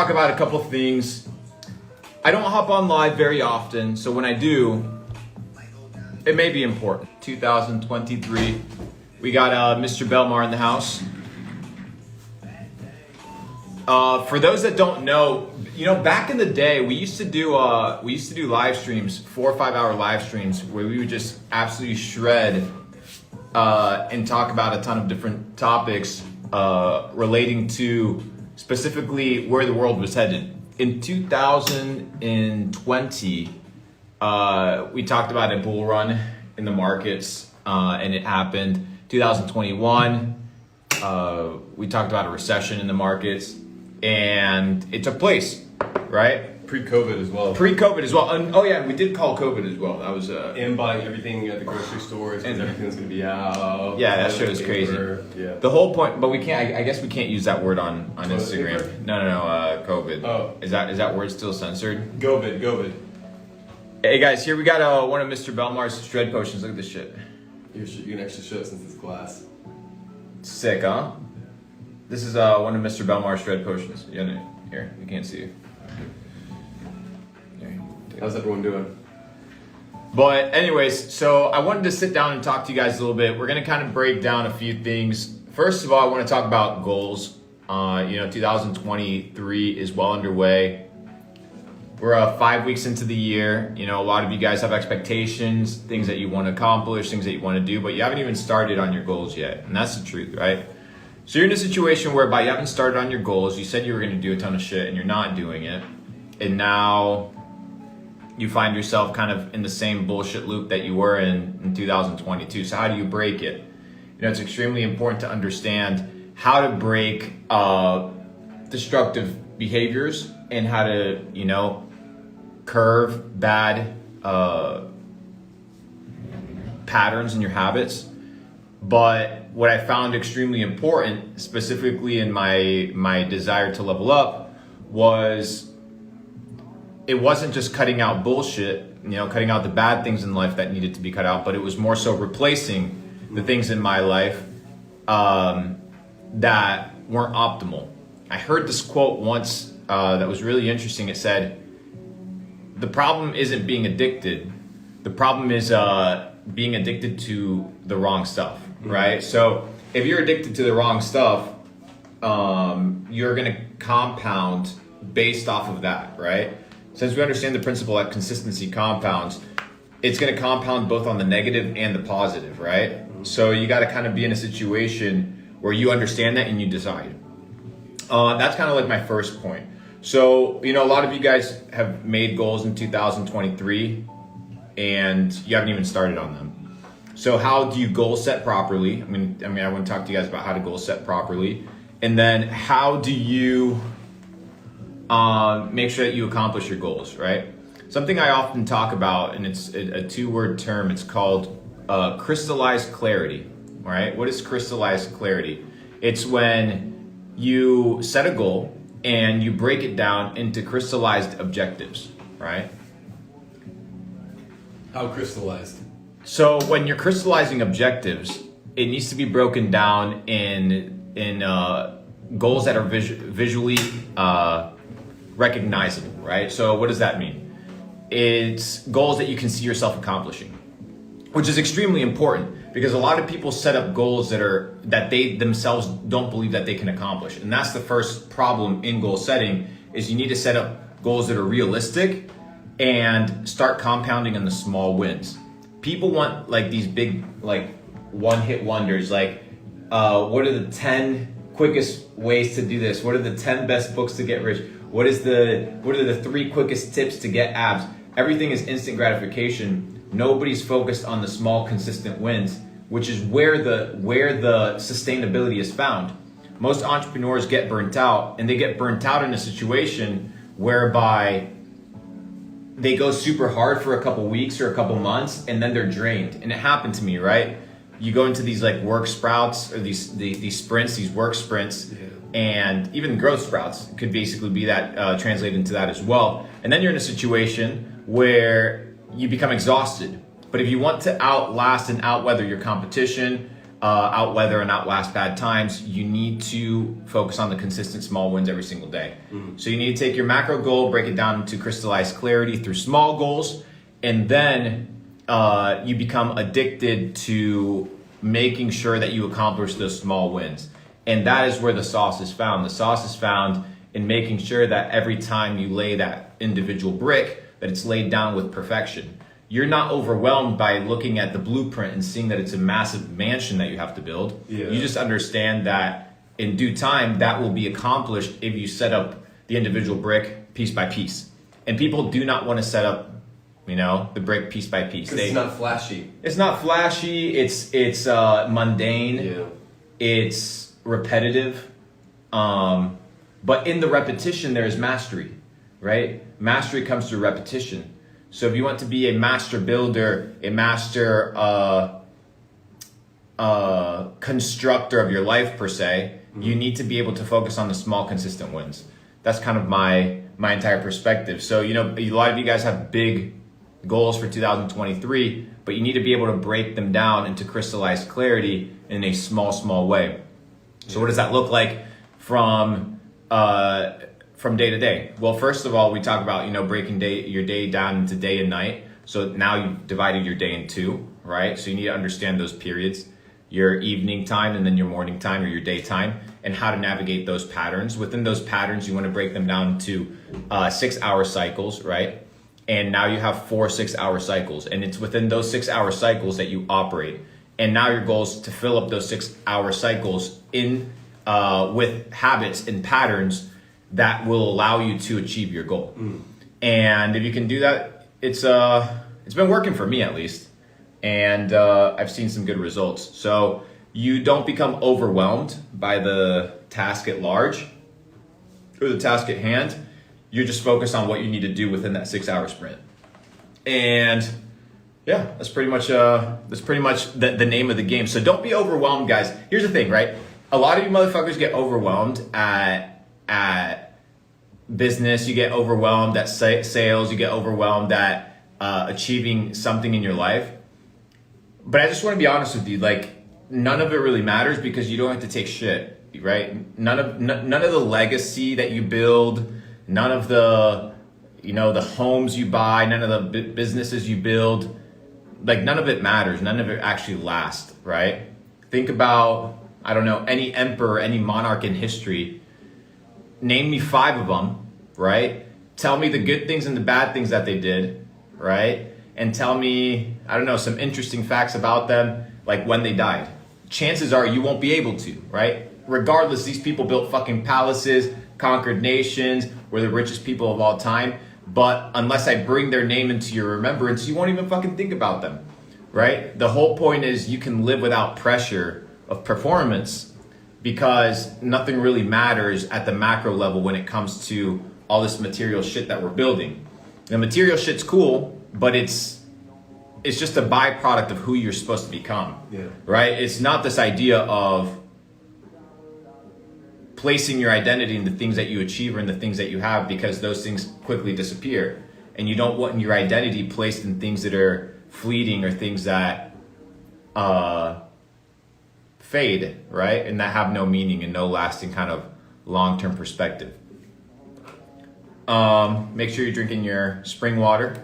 Talk about a couple things. I don't hop on live very often, so when I do, it may be important. 2023, we got MrBelmar in the house. For those that don't know, back in the day, we used to do live streams, 4 or 5 hour live streams, where we would just absolutely shred and talk about a ton of different topics relating to specifically where the world was headed. In 2020, we talked about a bull run in the markets, and it happened. 2021, we talked about a recession in the markets, and it took place, right? Pre-COVID as well. Pre-COVID as well. And, oh yeah, we did call COVID as well. That was and buying everything at the grocery stores because everything's gonna be out. Yeah, that shit was crazy. Yeah. The whole point, but we can't. I guess we can't use that word on Instagram. Paper? No. COVID. Oh, is that word still censored? COVID. Hey guys, here we got one of MrBelmar's shred potions. Look at this shit. You can actually show it since it's glass. Sick, huh? This is one of MrBelmar's shred potions. Here, you can't see it. How's everyone doing? But anyways, so I wanted to sit down and talk to you guys a little bit. We're gonna kind of break down a few things. First of all, I want to talk about goals. 2023 is well underway. We're 5 weeks into the year. A lot of you guys have expectations, things that you want to accomplish, things that you want to do, but you haven't even started on your goals yet. And that's the truth, right? So you're in a situation whereby you haven't started on your goals. You said you were going to do a ton of shit and you're not doing it. And now you find yourself kind of in the same bullshit loop that you were in 2022. So how do you break it? It's extremely important to understand how to break destructive behaviors and how to, curve bad patterns in your habits. But what I found extremely important, specifically in my desire to level up, was it wasn't just cutting out bullshit, cutting out the bad things in life that needed to be cut out, but it was more so replacing the things in my life that weren't optimal. I heard this quote once that was really interesting. It said, "The problem isn't being addicted. The problem is being addicted to the wrong stuff," right? So if you're addicted to the wrong stuff, you're going to compound based off of that, right? Since we understand the principle that consistency compounds, it's going to compound both on the negative and the positive, right? So you got to kind of be in a situation where you understand that and you decide. That's kind of like my first point. So, a lot of you guys have made goals in 2023 and you haven't even started on them. So how do you goal set properly? I want to talk to you guys about how to goal set properly. And then how do you make sure that you accomplish your goals, right? Something I often talk about, and it's a 2-word term, it's called crystallized clarity, right? What is crystallized clarity? It's when you set a goal and you break it down into crystallized objectives, right? How crystallized? So when you're crystallizing objectives, it needs to be broken down in goals that are visually recognizable, right? So what does that mean? It's goals that you can see yourself accomplishing, which is extremely important because a lot of people set up goals that they themselves don't believe that they can accomplish. And that's the first problem in goal setting is you need to set up goals that are realistic and start compounding on the small wins. People want like these big one-hit wonders, what are the 10 quickest ways to do this? What are the 10 best books to get rich? What are the 3 quickest tips to get abs? Everything is instant gratification. Nobody's focused on the small, consistent wins, which is where the sustainability is found. Most entrepreneurs get burnt out, and they get burnt out in a situation whereby they go super hard for a couple weeks or a couple months, and then they're drained. And it happened to me, right? You go into these work sprouts or these sprints, these work sprints, and even growth sprouts could basically be that translated into that as well. And then you're in a situation where you become exhausted. But if you want to outlast and outweather your competition, out weather and outlast bad times, you need to focus on the consistent small wins every single day. So you need to take your macro goal, break it down into crystallized clarity through small goals, and then you become addicted to making sure that you accomplish those small wins. And that is where the sauce is found. The sauce is found in making sure that every time you lay that individual brick, that it's laid down with perfection. You're not overwhelmed by looking at the blueprint and seeing that it's a massive mansion that you have to build. Yeah. You just understand that in due time, that will be accomplished if you set up the individual brick piece by piece. And people do not want to set up, the brick piece by piece. It's not flashy. It's not flashy. It's mundane. Yeah. It's repetitive. But in the repetition, there is mastery, right? Mastery comes through repetition. So if you want to be a master builder, a master constructor of your life per se, you need to be able to focus on the small, consistent wins. That's kind of my entire perspective. So, a lot of you guys have big goals for 2023, but you need to be able to break them down into crystallized clarity in a small way. So what does that look like from day to day? Well, first of all, we talk about, breaking your day down into day and night. So now you've divided your day in two, right? So you need to understand those periods, your evening time and then your morning time or your daytime, and how to navigate those patterns. Within those patterns, you want to break them down to 6-hour cycles, right? And now you have 4 6-hour cycles, and it's within those 6-hour cycles that you operate. And now your goal is to fill up those 6-hour cycles in with habits and patterns that will allow you to achieve your goal. And if you can do that, it's been working for me at least, and I've seen some good results. So you don't become overwhelmed by the task at large or the task at hand. You're just focused on what you need to do within that 6-hour sprint. And yeah, that's pretty much the name of the game. So don't be overwhelmed, guys. Here's the thing, right? A lot of you motherfuckers get overwhelmed at business. You get overwhelmed at sales. You get overwhelmed at achieving something in your life. But I just want to be honest with you. Like, none of it really matters because you don't have to take shit, right? None of the legacy that you build, none of the the homes you buy, none of the businesses you build, like none of it matters. None of it actually lasts, right? Think about, I don't know, any emperor, any monarch in history. Name me 5 of them, right? Tell me the good things and the bad things that they did, right? And tell me, I don't know, some interesting facts about them, like when they died. Chances are you won't be able to, right? Regardless, these people built fucking palaces, conquered nations, were the richest people of all time. But unless I bring their name into your remembrance, you won't even fucking think about them, right? The whole point is you can live without pressure of performance because nothing really matters at the macro level when it comes to all this material shit that we're building. The material shit's cool, but it's just a byproduct of who you're supposed to become, right? It's not this idea of placing your identity in the things that you achieve or in the things that you have, because those things quickly disappear. And you don't want your identity placed in things that are fleeting or things that fade, right? And that have no meaning and no lasting kind of long-term perspective. Make sure you're drinking your spring water.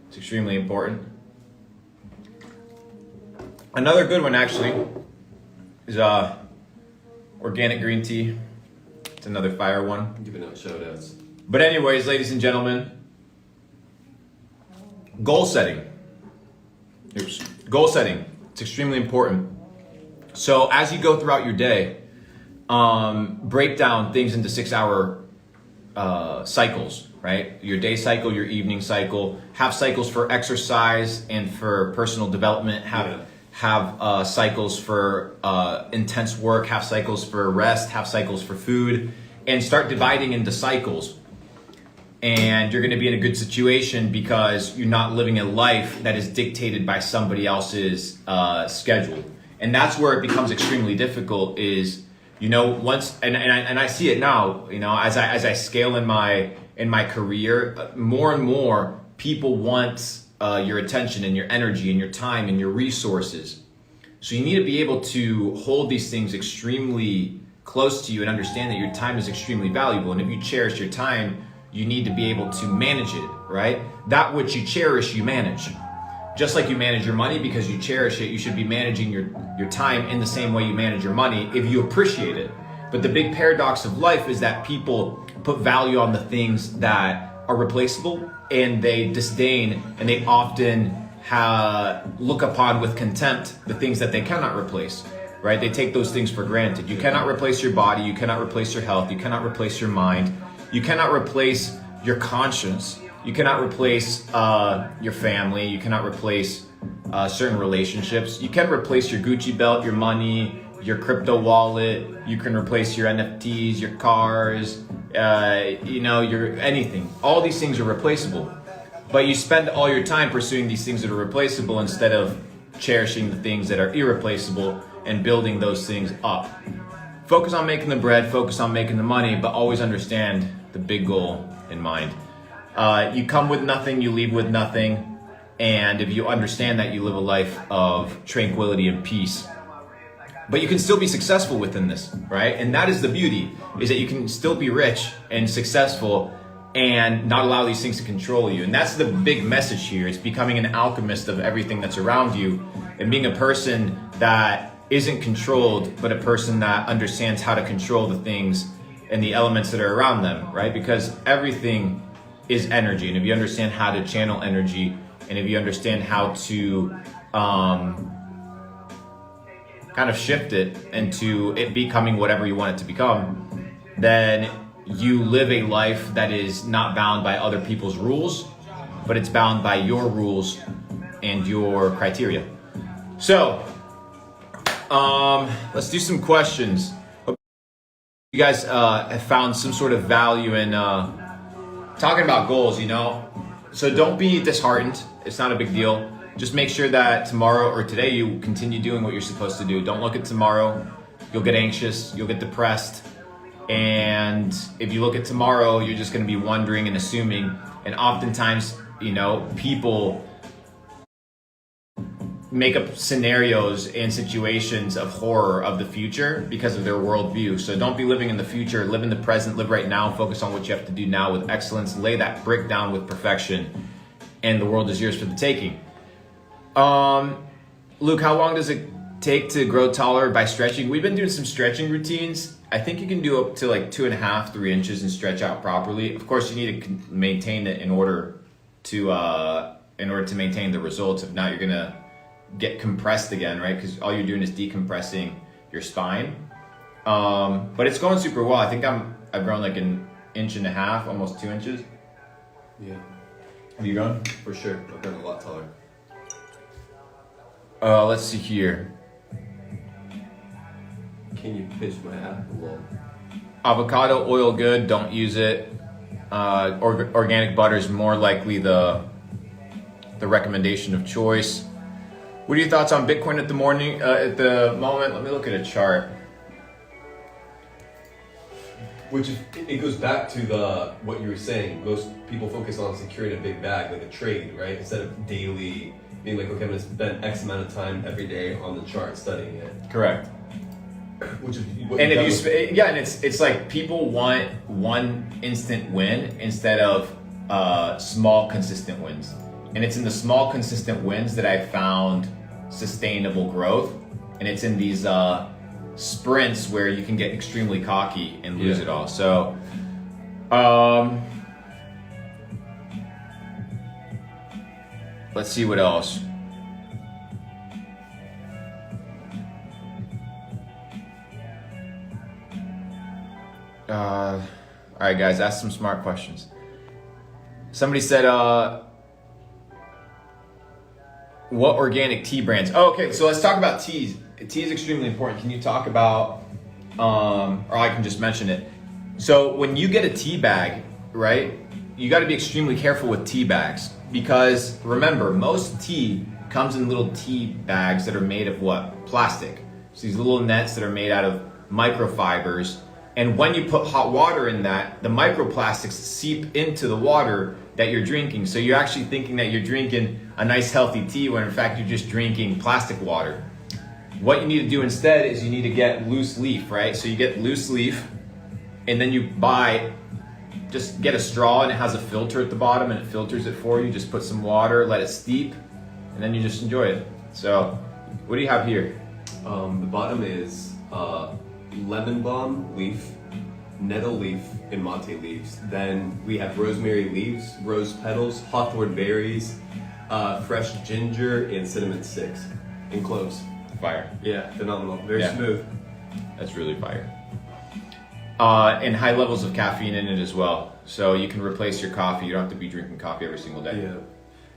It's extremely important. Another good one actually is organic green tea. It's another fire one. Giving out shout outs. But anyways, ladies and gentlemen, goal setting. Goal setting. It's extremely important. So as you go throughout your day, break down things into 6-hour cycles, right? Your day cycle, your evening cycle. Have cycles for exercise and for personal development. Have cycles for intense work, have cycles for rest, have cycles for food, and start dividing into cycles. And you're going to be in a good situation because you're not living a life that is dictated by somebody else's schedule. And that's where it becomes extremely difficult is, once, and I see it now, as I scale in my career, more and more people want your attention and your energy and your time and your resources. So you need to be able to hold these things extremely close to you and understand that your time is extremely valuable. And if you cherish your time, you need to be able to manage it, right? That which you cherish, you manage. Just like you manage your money because you cherish it, you should be managing your time in the same way you manage your money if you appreciate it. But the big paradox of life is that people put value on the things that are replaceable, and they disdain and they often look upon with contempt the things that they cannot replace, right? They take those things for granted. You cannot replace your body, you cannot replace your health, you cannot replace your mind, you cannot replace your conscience, you cannot replace your family, you cannot replace certain relationships. You can replace your Gucci belt, your money, your crypto wallet, you can replace your NFTs, your cars, your anything. All these things are replaceable. But you spend all your time pursuing these things that are replaceable instead of cherishing the things that are irreplaceable and building those things up. Focus on making the bread, focus on making the money, but always understand the big goal in mind. You come with nothing, you leave with nothing. And if you understand that, you live a life of tranquility and peace. But you can still be successful within this, right? And that is the beauty, is that you can still be rich and successful and not allow these things to control you. And that's the big message here. It's becoming an alchemist of everything that's around you and being a person that isn't controlled, but a person that understands how to control the things and the elements that are around them, right? Because everything is energy. And if you understand how to channel energy, and if you understand how to kind of shift it into it becoming whatever you want it to become, then you live a life that is not bound by other people's rules, but it's bound by your rules and your criteria. So, let's do some questions. Hope you guys have found some sort of value in talking about goals, So don't be disheartened. It's not a big deal. Just make sure that tomorrow or today you continue doing what you're supposed to do. Don't look at tomorrow. You'll get anxious, you'll get depressed. And if you look at tomorrow, you're just going to be wondering and assuming. And oftentimes, people make up scenarios and situations of horror of the future because of their worldview. So don't be living in the future. Live in the present. Live right now. Focus on what you have to do now with excellence. Lay that brick down with perfection. And the world is yours for the taking. Luke, how long does it take to grow taller by stretching? We've been doing some stretching routines. I think you can do up to like 2.5, 3 inches and stretch out properly. Of course, you need to maintain it in order to maintain the results. If not, you're gonna get compressed again, right? Because all you're doing is decompressing your spine. But it's going super well. I think I've grown like 1.5 inches, almost 2 inches. Yeah. Have you grown? For sure. I've gotten a lot taller. Let's see here. Can you pitch my apple? Avocado oil good, don't use it. Organic butter is more likely the recommendation of choice. What are your thoughts on Bitcoin at the moment? Let me look at a chart. Which it goes back to what you were saying. Most people focus on securing a big bag, like a trade, right? Instead of daily being like, okay, I'm gonna spend X amount of time every day on the chart studying it. Correct. Which is and it's like people want one instant win instead of small consistent wins. And it's in the small consistent wins that I found sustainable growth. And it's in these sprints where you can get extremely cocky and lose it all. So let's see what else. All right, guys, ask some smart questions. Somebody said, what organic tea brands? Oh, okay, so let's talk about teas. Tea is extremely important. Can you talk about, or I can just mention it. So when you get a tea bag, right, you got to be extremely careful with tea bags because remember, most tea comes in little tea bags that are made of what? Plastic. So these little nets that are made out of microfibers. And when you put hot water in that, the microplastics seep into the water that you're drinking. So you're actually thinking that you're drinking a nice healthy tea when in fact you're just drinking plastic water. What you need to do instead is you need to get loose leaf, right? So you get loose leaf, and then you just get a straw, and it has a filter at the bottom, and it filters it for you. Just put some water, let it steep, and then you just enjoy it. So, what do you have here? The bottom is lemon balm leaf, nettle leaf, and mate leaves. Then we have rosemary leaves, rose petals, hawthorn berries, fresh ginger, and cinnamon sticks, and cloves. Fire. Yeah, phenomenal. Very smooth. That's really fire. And high levels of caffeine in it as well. So you can replace your coffee. You don't have to be drinking coffee every single day. Yeah.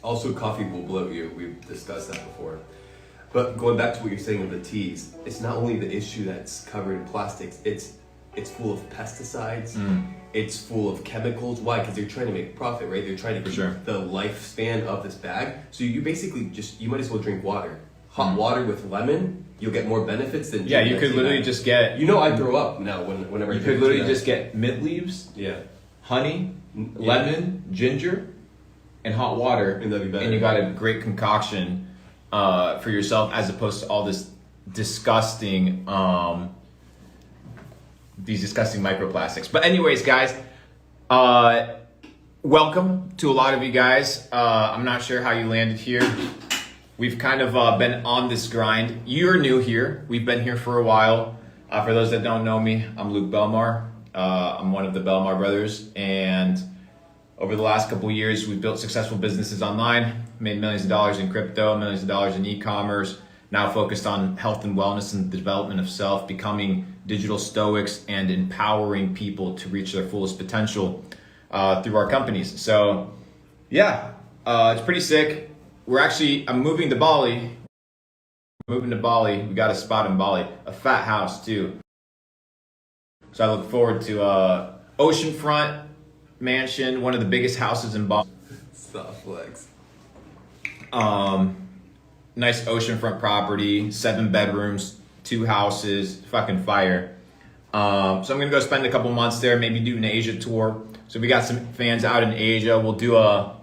Also, coffee will bloat you. We've discussed that before. But going back to what you're saying of the teas, it's not only the issue that's covered in plastics, it's full of pesticides, it's full of chemicals. Why? Because they're trying to make profit, right? They're trying to keep the lifespan of this bag. So you basically you might as well drink water. Hot water with lemon, you'll get more benefits than you could literally just get. I throw up now whenever you could literally just get mint leaves, honey, lemon, ginger, and hot water, and that'd be better. And you got a great concoction for yourself, as opposed to all this disgusting microplastics. But anyways, guys, welcome to a lot of you guys. I'm not sure how you landed here. We've kind of been on this grind. You're new here. We've been here for a while. For those that don't know me, I'm Luke Belmar. I'm one of the Belmar brothers. And over the last couple of years, we've built successful businesses online, made millions of dollars in crypto, millions of dollars in e-commerce, now focused on health and wellness and the development of self, becoming digital stoics and empowering people to reach their fullest potential through our companies. So yeah, it's pretty sick. I'm moving to Bali. We got a spot in Bali, a fat house too. So I look forward to oceanfront mansion, one of the biggest houses in Bali. Stop flex. Nice oceanfront property, 7 bedrooms, 2 houses, fucking fire. So I'm gonna go spend a couple months there, maybe do an Asia tour. So we got some fans out in Asia. We'll do a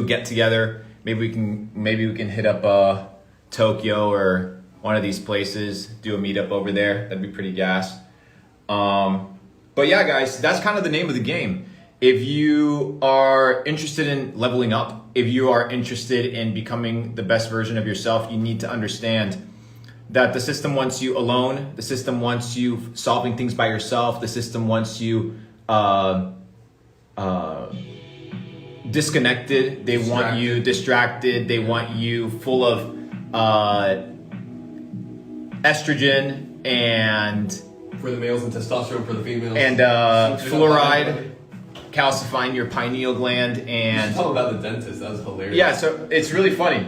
get together. Maybe we can hit up Tokyo or one of these places, do a meetup over there. That'd be pretty gas. But yeah, guys, that's kind of the name of the game. If you are interested in leveling up, if you are interested in becoming the best version of yourself, you need to understand that the system wants you alone. The system wants you solving things by yourself. The system wants you disconnected. They want you distracted. They want you full of estrogen and for the males and testosterone for the females and fluoride calcifying your pineal gland. And talk about the dentist. That was hilarious. Yeah, so it's really funny.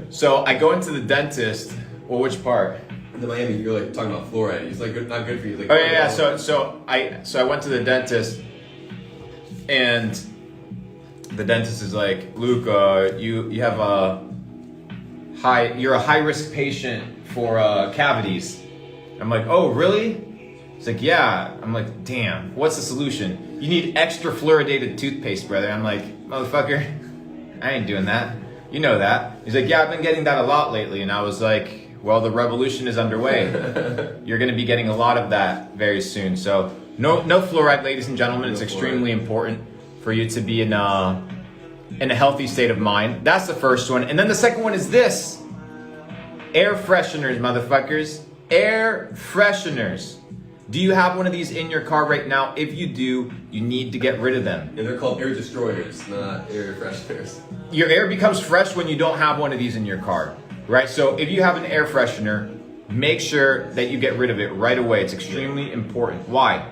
So I go into the dentist. Well, which part? In Miami, you're like talking about fluoride. He's like, not good for you. Like, oh yeah. So I went to the dentist, and the dentist is like, Luke, you have you're a high risk patient for cavities. I'm like, oh really? He's like, yeah. I'm like, damn. What's the solution? You need extra fluoridated toothpaste, brother. I'm like, motherfucker, I ain't doing that. You know that. He's like, yeah, I've been getting that a lot lately. And I was like, well, the revolution is underway. You're going to be getting a lot of that very soon. So no fluoride, ladies and gentlemen. It's extremely important for you to be in a healthy state of mind. That's the first one. And then the second one is this. Air fresheners, motherfuckers. Air fresheners. Do you have one of these in your car right now? If you do, you need to get rid of them. And they're called air destroyers, not air fresheners. Your air becomes fresh when you don't have one of these in your car, right? So if you have an air freshener, make sure that you get rid of it right away. It's extremely important. Why?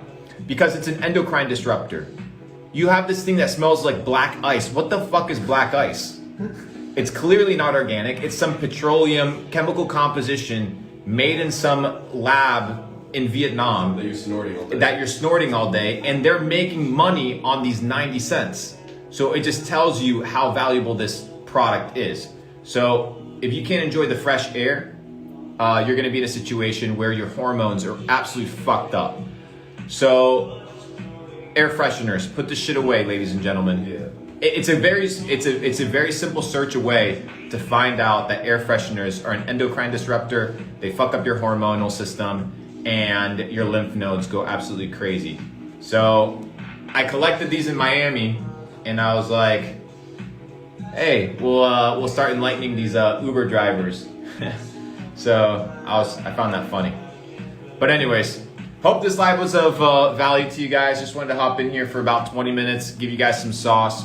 Because it's an endocrine disruptor. You have this thing that smells like black ice. What the fuck is black ice? It's clearly not organic. It's some petroleum chemical composition made in some lab in Vietnam that you're snorting all day. And they're making money on these 90 cents. So it just tells you how valuable this product is. So if you can't enjoy the fresh air, you're gonna be in a situation where your hormones are absolutely fucked up. So air fresheners, put this shit away, ladies and gentlemen. Yeah. It's a very simple search away to find out that air fresheners are an endocrine disruptor. They fuck up your hormonal system and your lymph nodes go absolutely crazy. So I collected these in Miami and I was like, hey, we'll start enlightening these Uber drivers. So I found that funny. But anyways, hope this live was of value to you guys. Just wanted to hop in here for about 20 minutes, give you guys some sauce.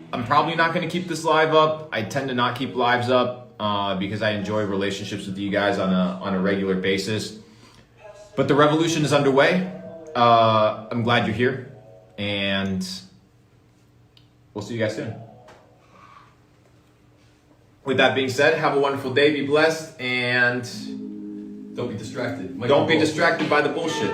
I'm probably not going to keep this live up. I tend to not keep lives up because I enjoy relationships with you guys on a regular basis. But the revolution is underway. I'm glad you're here, and we'll see you guys soon. With that being said, have a wonderful day, be blessed, and don't be distracted. don't be distracted by the bullshit.